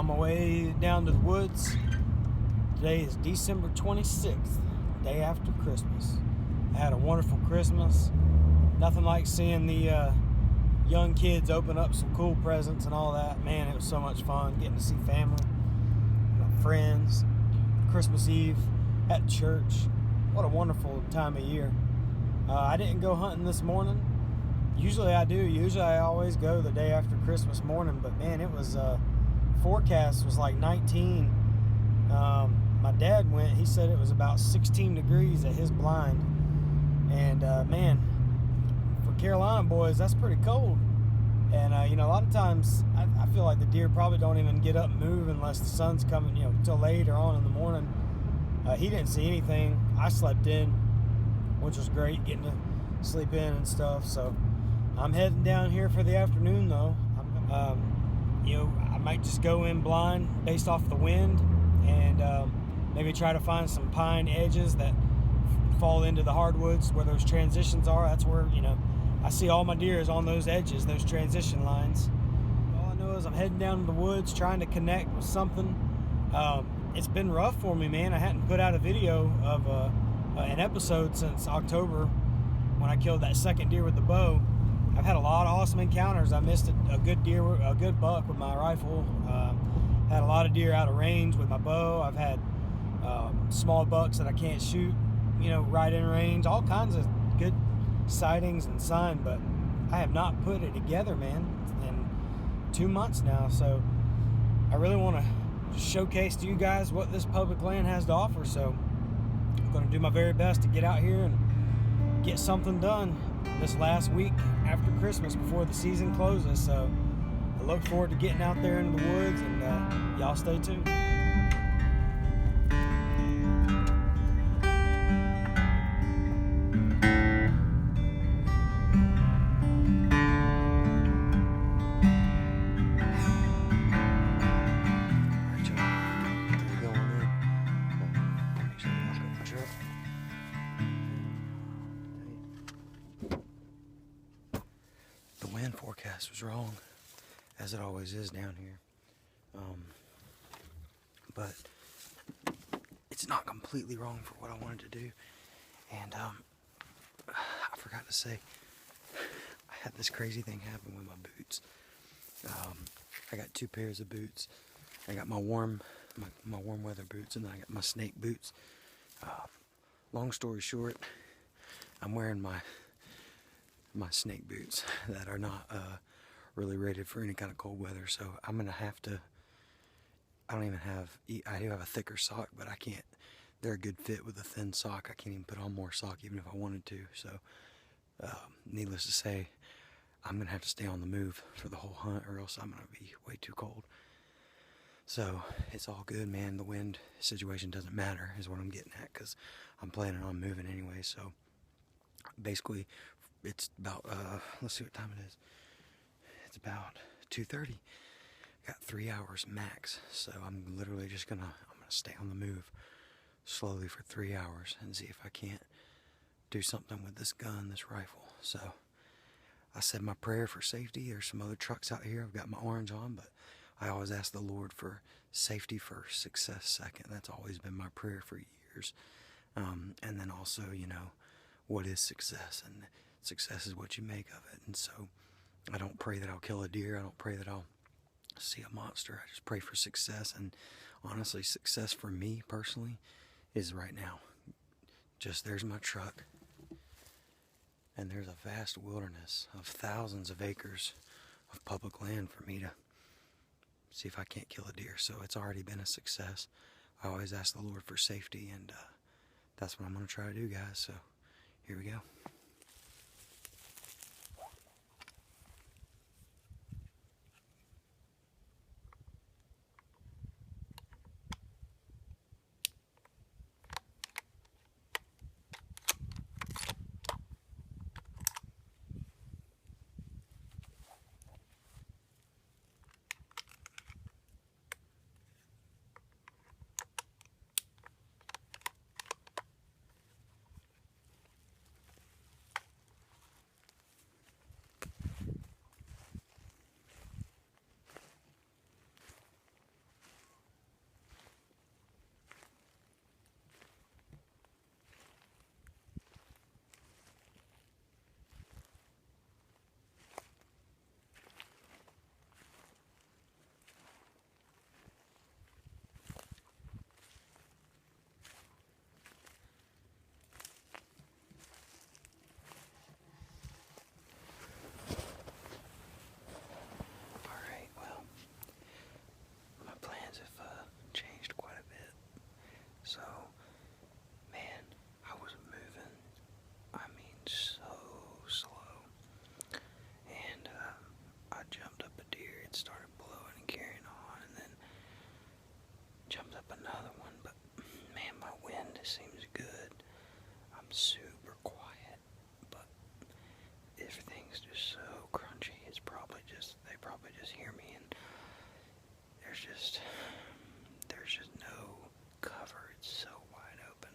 on my way down to the woods. Today is December 26th, day after Christmas. I had a wonderful Christmas. Nothing like seeing the young kids open up some cool presents and all that. Man, it was so much fun getting to see family, friends. Christmas Eve at church. What a wonderful time of year. I didn't go hunting this morning. Usually I do. Usually I always go the day after Christmas morning, but man, it was forecast was like 19. My dad went. He said it was about 16 degrees at his blind, and man, for Carolina boys, that's pretty cold. And a lot of times I feel like the deer probably don't even get up and move unless the sun's coming, till later on in the morning. He didn't see anything. I slept in, which was great, getting to sleep in and stuff. So I'm heading down here for the afternoon, though. I might just go in blind based off the wind, and maybe try to find some pine edges that fall into the hardwoods where those transitions are. That's where, I see all my deer is on those edges, those transition lines. All I know is I'm heading down to the woods trying to connect with something. It's been rough for me, man. I hadn't put out a video of an episode since October when I killed that second deer with the bow. I've had a lot of awesome encounters. I missed a good buck with my rifle. Had a lot of deer out of range with my bow. I've had small bucks that I can't shoot, right in range. All kinds of good sightings and sign, but I have not put it together, man, in 2 months now. So I really want to showcase to you guys what this public land has to offer. So I'm going to do my very best to get out here and get something done this last week after Christmas before the season closes. So I look forward to getting out there into the woods, and y'all stay tuned. The wind forecast was wrong, as it always is down here. But it's not completely wrong for what I wanted to do. And I forgot to say, I had this crazy thing happen with my boots. I got 2 pairs of boots. I got my warm weather boots, and then I got my snake boots. Long story short, I'm wearing my snake boots that are not really rated for any kind of cold weather. So I'm gonna have to. I do have a thicker sock, but I can't. They're a good fit with a thin sock. I can't even put on more sock even if I wanted to. So needless to say, I'm gonna have to stay on the move for the whole hunt, or else I'm gonna be way too cold. So it's all good, man. The wind situation doesn't matter, is what I'm getting at, because I'm planning on moving anyway. So basically, it's about let's see what time it is. It's about 2:30. Got 3 hours max, so I'm literally just gonna stay on the move slowly for 3 hours and see if I can't do something with this gun, this rifle. So I said my prayer for safety. There's some other trucks out here. I've got my orange on, but I always ask the Lord for safety first, success second. That's always been my prayer for years. And then also, what is success? And success is what you make of it. And so I don't pray that I'll kill a deer. I don't pray that I'll see a monster. I just pray for success. And honestly, success for me personally is right now. Just there's my truck, and there's a vast wilderness of thousands of acres of public land for me to see if I can't kill a deer. So it's already been a success. I always ask the Lord for safety, and that's what I'm going to try to do, guys. So here we go. up another one, but man, my wind seems good. I'm super quiet, but everything's just so crunchy. It's probably just, they probably just hear me, and there's just no cover. It's so wide open.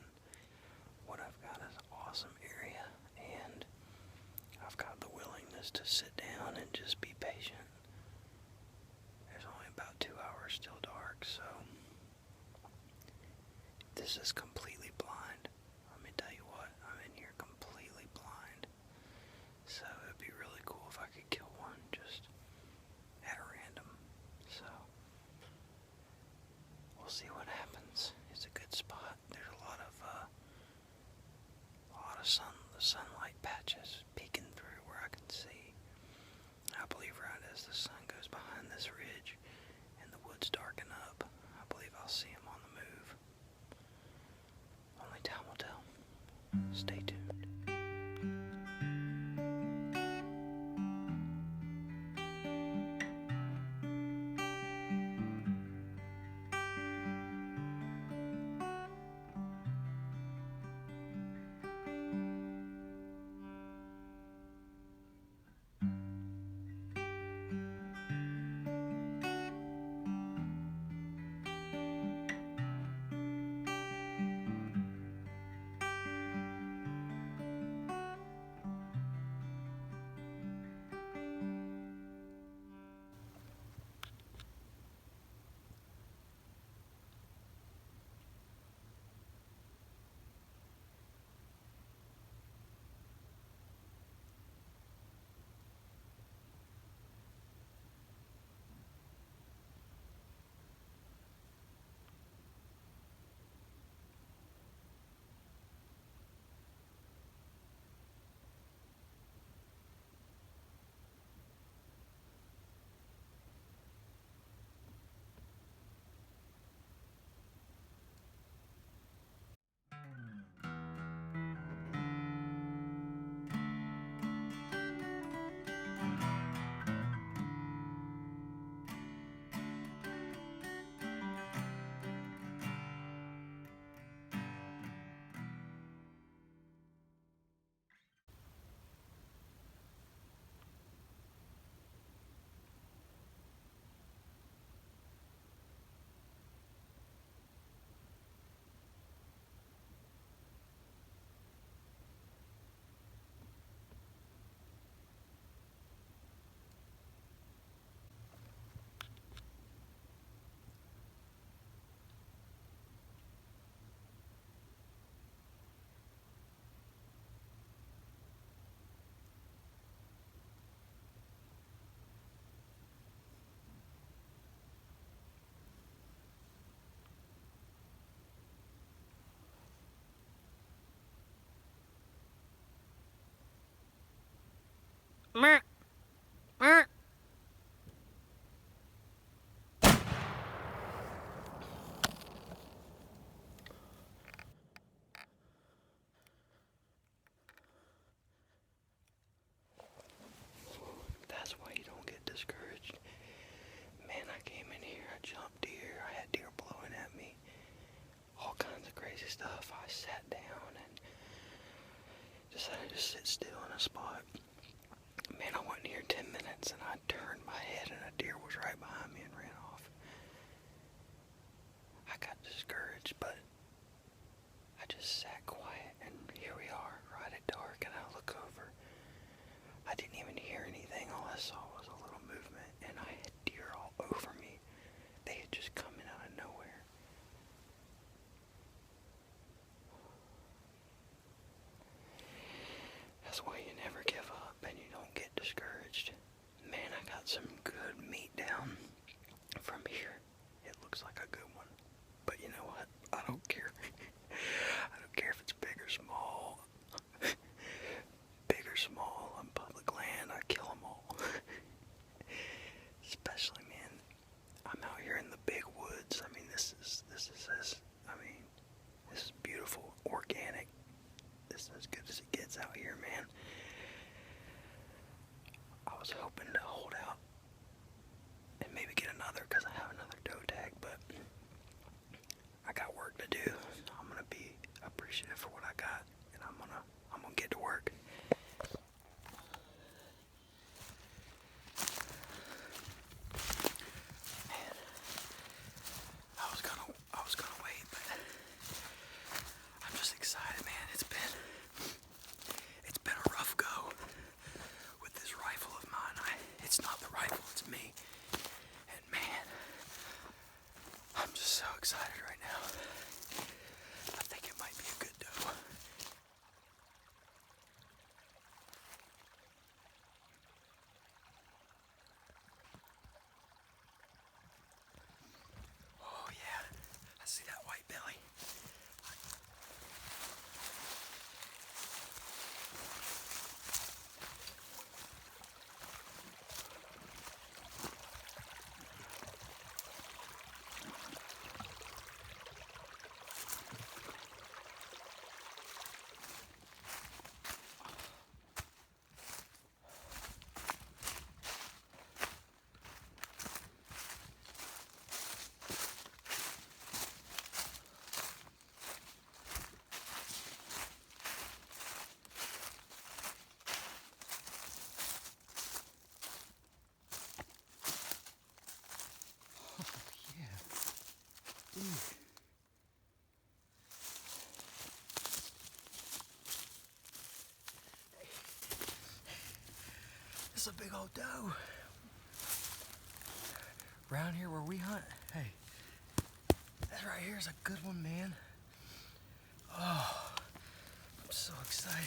What I've got is an awesome area, and I've got the willingness to sit down and just be patient. There's only about 2 hours till dark, so this is completely blind. Let me tell you what, I'm in here completely blind. So it'd be really cool if I could kill one just at random. So we'll see what happens. It's a good spot. There's a lot of sunlight patches peeking through where I can see. I believe right as the sun goes behind this ridge and the woods darken up, I believe I'll see him on the move. Only time will tell. Stay tuned. Mer. Mer. That's why you don't get discouraged. Man, I came in here, I jumped deer, I had deer blowing at me, all kinds of crazy stuff. I sat down and decided to sit still in a spot. Man, I wasn't here 10 minutes and I turned my head and a deer was right behind me and ran off. I got discouraged, but I just sat quiet, and here we are, right at dark, and I look over. I didn't even hear anything. All I saw was a little movement, and I had deer all over me. They had just come in out of nowhere. That's why you never give up and you don't get discouraged. Man, I got some good meat down from here. It looks like a good one. But you know what? I don't care. I don't care if it's big or small. Big or small, on public land, I kill them all. Especially, man, I'm out here in the big woods. I mean, this is beautiful, organic. This is as good as it gets out here, man. I was hoping to hold out and maybe get another, because I have another doe tag, but It's a big old doe. Around here where we hunt, hey, that right here is a good one, man. Oh, I'm so excited.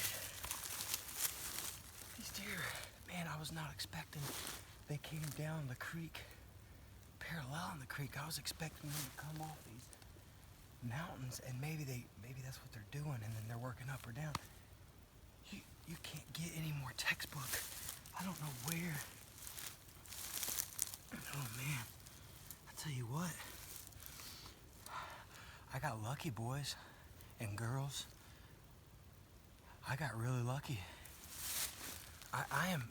These deer, man, I was not expecting. They came down the creek, parallel in the creek. I was expecting them to come off these mountains, and maybe that's what they're doing, and then they're working up or down. You can't get any more textbook. I don't know where. Oh man, I tell you what, I got lucky, boys and girls. I got really lucky.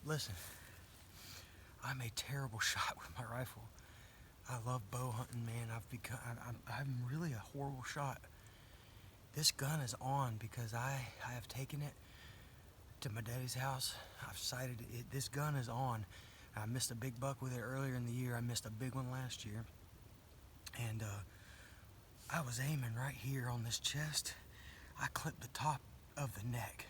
Listen, I'm a terrible shot with my rifle. I love bow hunting, man. I'm really a horrible shot. This gun is on because I have taken it to my daddy's house. I've sighted it. This gun is on. I missed a big buck with it earlier in the year. I missed a big one last year. And I was aiming right here on this chest. I clipped the top of the neck.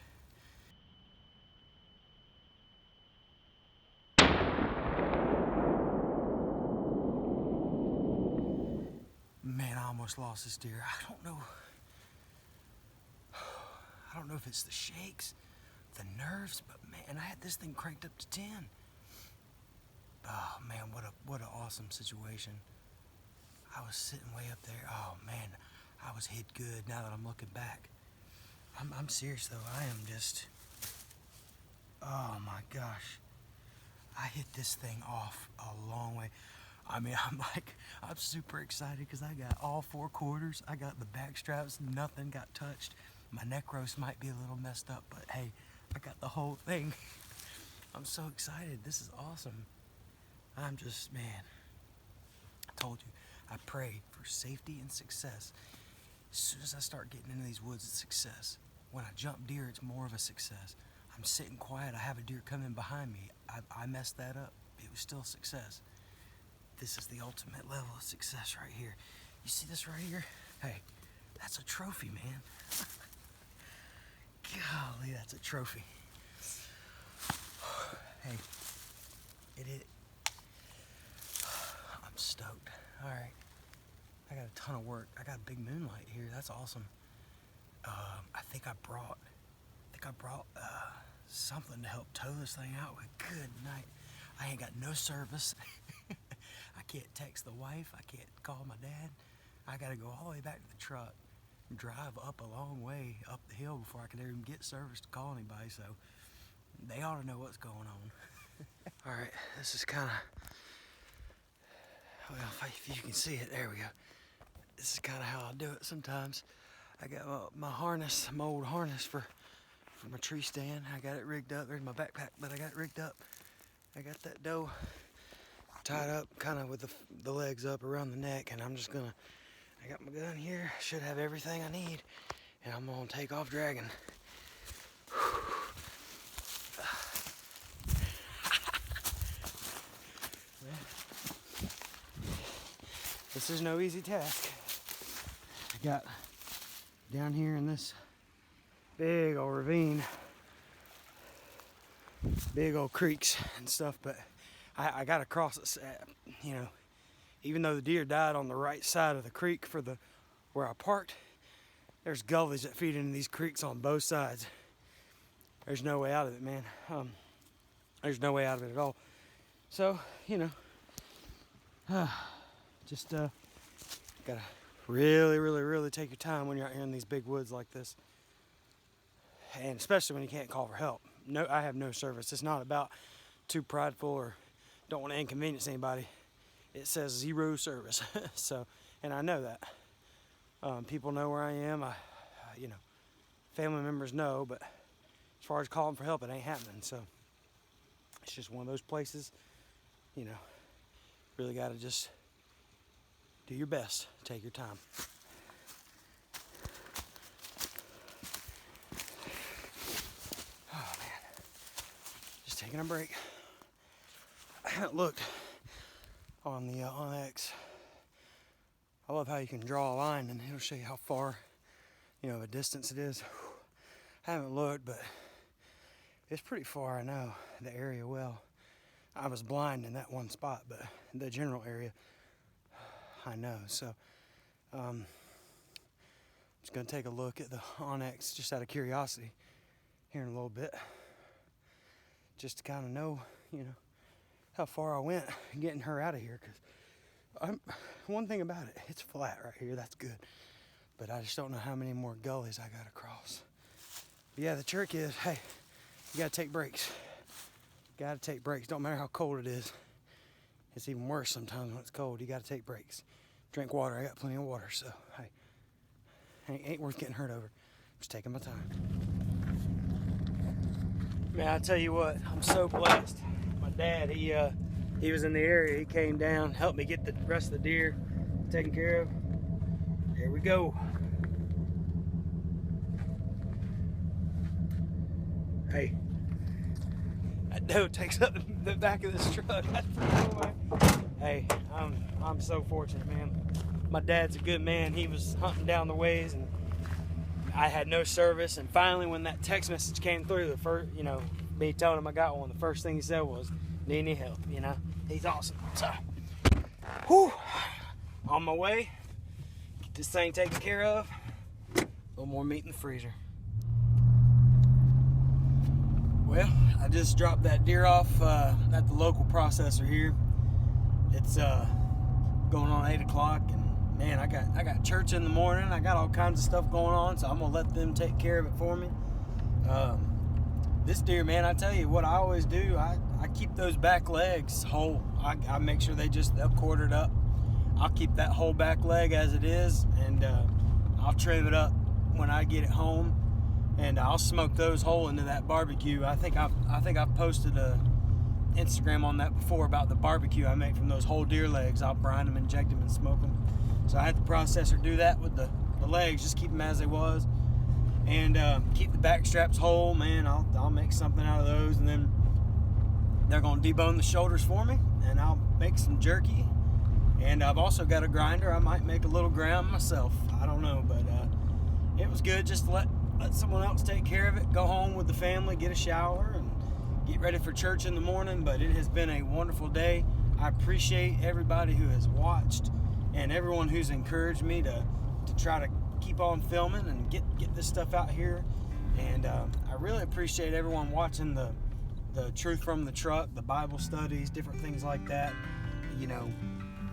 Man, I almost lost this deer. I don't know if it's the shakes, the nerves, but man, I had this thing cranked up to 10. Oh man, what an awesome situation. I was sitting way up there. Oh man, I was hit good now that I'm looking back. I'm serious though. I am just, oh my gosh. I hit this thing off a long way. I mean, I'm super excited because I got all 4 quarters. I got the back straps, nothing got touched. My neck roast might be a little messed up, but hey, I got the whole thing. I'm so excited. This is awesome. I'm just, man, I told you, I pray for safety and success. As soon as I start getting into these woods, it's success. When I jump deer, it's more of a success. I'm sitting quiet, I have a deer come in behind me. I messed that up. It was still a success. This is the ultimate level of success right here. You see this right here? Hey, that's a trophy, man. Golly, that's a trophy. Hey, I'm stoked. All right, I got a ton of work. I got a big moonlight here. That's awesome. I think I brought something to help tow this thing out with. Good night. I ain't got no service. I can't text the wife. I can't call my dad. I gotta go all the way back to the truck, drive up a long way up the hill before I can even get service to call anybody. So they ought to know what's going on. All right, this is kind of, well, if you can see it, there we go. This is kind of how I do it sometimes. I got my harness, my old harness for my tree stand. I got it rigged up. There's my backpack, but I got it rigged up. I got that doe tied up kind of with the legs up around the neck, and I'm just gonna, I got my gun here, should have everything I need, and I'm gonna take off dragging. This is no easy task. I got down here in this big old ravine, big old creeks and stuff, but I got to cross it, you know, even though the deer died on the right side of the creek where I parked, there's gullies that feed into these creeks on both sides. There's no way out of it, man. There's no way out of it at all. So, you know, just gotta really take your time when you're out here in these big woods like this, and especially when you can't call for help. No, I have no service. It's not about too prideful or don't want to inconvenience anybody. It says 0 service. So, and I know that. People know where I am. You know, family members know, but as far as calling for help, it ain't happening. So it's just one of those places, you know, really got to just do your best. Take your time. Oh man, just taking a break. I haven't looked on the on X I love how you can draw a line and it'll show you how far, of a distance it is. I haven't looked, but it's pretty far. I know the area well. I was blind in that one spot, but the general area, I know. So, I'm just going to take a look at the Onyx just out of curiosity here in a little bit, just to kind of know, how far I went getting her out of here. Because one thing about it, it's flat right here. That's good. But I just don't know how many more gullies I got to cross. But yeah, the trick is, hey, you got to take breaks. Got to take breaks. Don't matter how cold it is. It's even worse sometimes when it's cold. You got to take breaks. Drink water. I got plenty of water. So, hey, ain't worth getting hurt over. Just taking my time. Man, I tell you what, I'm so blessed. My dad, he was in the area. He came down, helped me get the rest of the deer taken care of. Here we go. Hey, that doe takes up the back of this truck. That's pretty cool, man. Hey, I'm so fortunate, man. My dad's a good man. He was hunting down the ways, and I had no service. And finally, when that text message came through, the first, me telling him I got one, the first thing he said was, "Need any help?" He's awesome. So, whew, on my way. Get this thing taken care of. A little more meat in the freezer. Well, I just dropped that deer off at the local processor here. It's going on 8 o'clock, and man, I got church in the morning. I got all kinds of stuff going on, so I'm gonna let them take care of it for me. This deer, man, I tell you what I always do. I keep those back legs whole. I make sure they're quartered up. I'll keep that whole back leg as it is, and I'll trim it up when I get it home. And I'll smoke those whole into that barbecue. I think I've posted a Instagram on that before about the barbecue I make from those whole deer legs. I'll brine them, inject them, and smoke them. So I had the processor do that with the legs, just keep them as they was, and keep the back straps whole. Man, I'll make something out of those, and then they're gonna debone the shoulders for me, and I'll make some jerky. And I've also got a grinder. I might make a little ground myself. I don't know, but it was good just to let someone else take care of it, go home with the family, get a shower, and get ready for church in the morning. But it has been a wonderful day. I appreciate everybody who has watched and everyone who's encouraged me to try to keep on filming and get this stuff out here. And I really appreciate everyone watching the Truth from the Truck, the Bible studies, different things like that.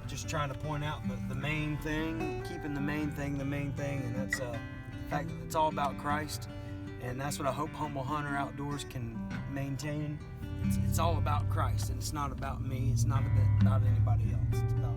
Just trying to point out the main thing, keeping the main thing, and that's the fact that it's all about Christ. And that's what I hope Humble Hunter Outdoors can maintain. It's all about Christ, and it's not about me. It's not about anybody else. It's about